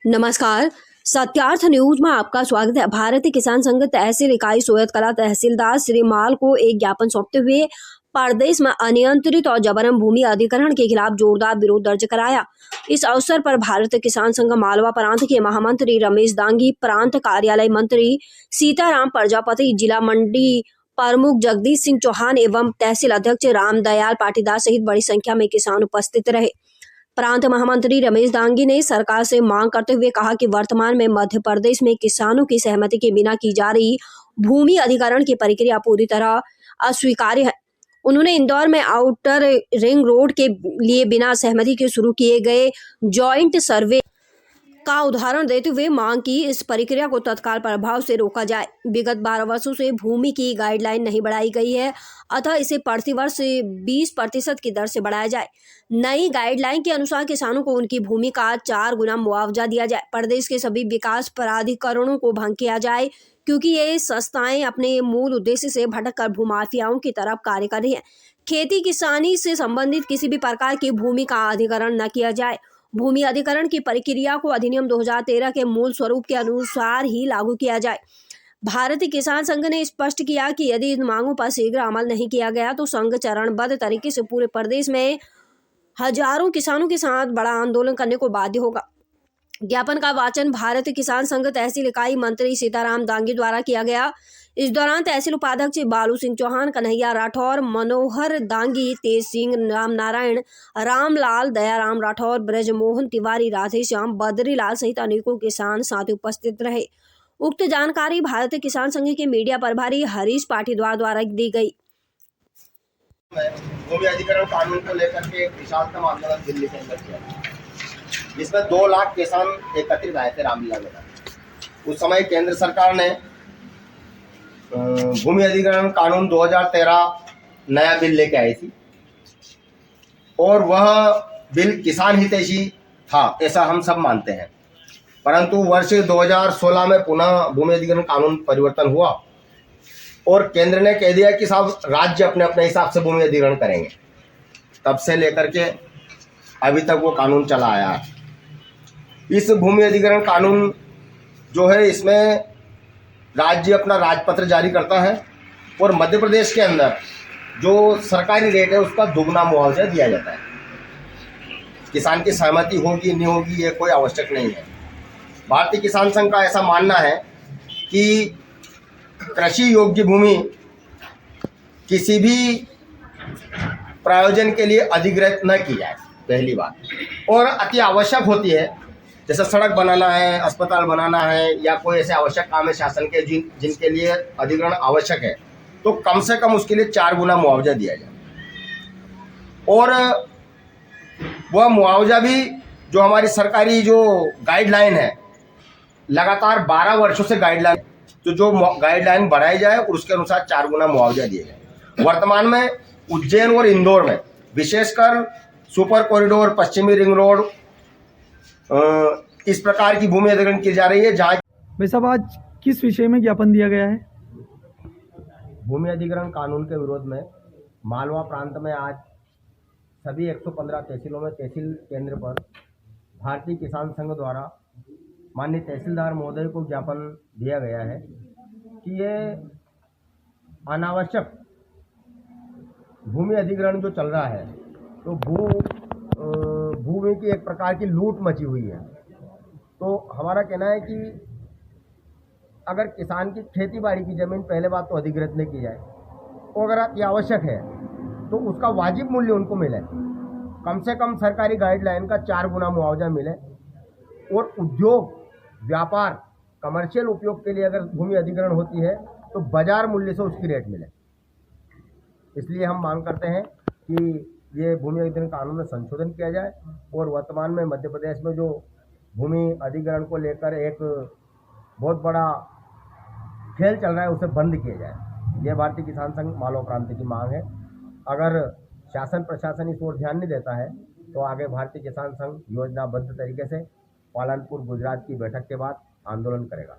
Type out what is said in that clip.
नमस्कार। सत्यार्थ न्यूज में आपका स्वागत है। भारतीय किसान संघ तहसील इकाई सोयत कला तहसीलदार श्री माल को एक ज्ञापन सौंपते हुए प्रदेश में अनियंत्रित और जबरन भूमि अधिग्रहण के खिलाफ जोरदार विरोध दर्ज कराया। इस अवसर पर भारतीय किसान संघ मालवा प्रांत के महामंत्री रमेश दांगी, प्रांत कार्यालय मंत्री सीताराम प्रजापति, जिला मंडी प्रमुख जगदीश सिंह चौहान एवं तहसील अध्यक्ष रामदयाल पाटीदार सहित बड़ी संख्या में किसान उपस्थित रहे। प्रांत महामंत्री रमेश दांगी ने सरकार से मांग करते हुए कहा कि वर्तमान में मध्य प्रदेश में किसानों की सहमति के बिना की जा रही भूमि अधिग्रहण की प्रक्रिया पूरी तरह अस्वीकार्य है। उन्होंने इंदौर में आउटर रिंग रोड के लिए बिना सहमति के शुरू किए गए जॉइंट सर्वे का उदाहरण देते हुए मांग की इस प्रक्रिया को तत्काल प्रभाव से रोका जाए। विगत 12 वर्षों से भूमि की गाइडलाइन नहीं बढ़ाई गई है, अतः इसे प्रतिवर्ष 20% की दर से बढ़ाया जाए। नई गाइडलाइन के अनुसार किसानों को उनकी भूमि का 4 गुना मुआवजा दिया जाए। प्रदेश के सभी विकास प्राधिकरणों को भंग किया जाए, क्योंकि ये संस्थाएं अपने मूल उद्देश्य से भटककर भूमाफियाओं की तरफ कार्य कर रही हैं। खेती किसानी से संबंधित किसी भी प्रकार की भूमि का अधिग्रहण न किया जाए। भूमि अधिग्रहण की प्रक्रिया को अधिनियम 2013 के मूल स्वरूप के अनुसार ही लागू किया जाए। भारतीय किसान संघ ने स्पष्ट किया कि यदि इन मांगों पर शीघ्र अमल नहीं किया गया तो संघ चरणबद्ध तरीके से पूरे प्रदेश में हजारों किसानों के साथ बड़ा आंदोलन करने को बाध्य होगा। ज्ञापन का वाचन भारतीय किसान संघ तहसील इकाई मंत्री सीताराम दांगी द्वारा किया गया। इस दौरान तहसील उपाध्यक्ष बालू सिंह चौहान, कन्हैया राठौर, मनोहर दांगी, तेज सिंह, राम नारायण, रामलाल, दयाराम राठौर, ब्रजमोहन तिवारी, राधेश्याम, बद्रीलाल सहित अनेकों किसान साथी उपस्थित रहे। उक्त जानकारी भारतीय किसान संघ के मीडिया प्रभारी हरीश पाटीदार द्वारा दी गई। भूमि अधिग्रहण कानून को लेकर के विशालतम आंदोलन दिल्ली के अंदर किया, जिसमें 2 लाख किसान एकत्रित आए थे रामलीला में। उस समय केंद्र सरकार ने भूमि अधिग्रहण कानून 2013 नया बिल लेके आई थी और वह बिल किसान हितैषी था, ऐसा हम सब मानते हैं। परंतु वर्ष 2016 में पुनः भूमि अधिग्रहण कानून परिवर्तन हुआ और केंद्र ने कह दिया कि साहब राज्य अपने अपने हिसाब से भूमि अधिग्रहण करेंगे। तब से लेकर के अभी तक वो कानून चला आया है। इस भूमि अधिग्रहण कानून जो है, इसमें राज्य अपना राजपत्र जारी करता है और मध्य प्रदेश के अंदर जो सरकारी रेट है उसका दुगना मुआवजा दिया जाता है। किसान की सहमति होगी नहीं होगी ये कोई आवश्यक नहीं है। भारतीय किसान संघ का ऐसा मानना है कि कृषि योग्य भूमि किसी भी प्रयोजन के लिए अधिग्रहित न की जाए, पहली बात। और अति आवश्यक होती है, जैसे सड़क बनाना है, अस्पताल बनाना है या कोई ऐसे आवश्यक काम है शासन के जिनके लिए अधिग्रहण आवश्यक है, तो कम से कम उसके लिए 4 गुना मुआवजा दिया जाए। और वह मुआवजा भी जो हमारी सरकारी जो गाइडलाइन है, लगातार 12 वर्षों से गाइडलाइन, तो जो गाइडलाइन बढ़ाई जाए और उसके अनुसार 4 गुना मुआवजा दिया जाए। वर्तमान में उज्जैन और इंदौर में विशेषकर सुपर कॉरिडोर, पश्चिमी रिंग रोड, इस प्रकार की भूमि अधिग्रहण की जा रही है। जहाँ भाई साहब, आज किस विषय में ज्ञापन दिया गया है? भूमि अधिग्रहण कानून के विरोध में मालवा प्रांत में आज सभी 115 तहसीलों में तहसील केंद्र पर भारतीय किसान संघ द्वारा माननीय तहसीलदार महोदय को ज्ञापन दिया गया है कि ये अनावश्यक भूमि अधिग्रहण जो चल रहा है, तो भूमि की एक प्रकार की लूट मची हुई है। तो हमारा कहना है कि अगर किसान की खेती बाड़ी की ज़मीन पहले बात तो अधिग्रहित नहीं की जाए, और अगर ये आवश्यक है तो उसका वाजिब मूल्य उनको मिले, कम से कम सरकारी गाइडलाइन का 4 गुना मुआवजा मिले, और उद्योग, व्यापार, कमर्शियल उपयोग के लिए अगर भूमि अधिग्रहण होती है तो बाजार मूल्य से उसकी रेट मिले। इसलिए हम मांग करते हैं कि ये भूमि अधिग्रहण कानून में संशोधन किया जाए और वर्तमान में मध्य प्रदेश में जो भूमि अधिग्रहण को लेकर एक बहुत बड़ा खेल चल रहा है उसे बंद किया जाए। यह भारतीय किसान संघ मालवा प्रांत की मांग है। अगर शासन प्रशासन इस ओर ध्यान नहीं देता है तो आगे भारतीय किसान संघ योजनाबद्ध तरीके से पालनपुर गुजरात की बैठक के बाद आंदोलन करेगा।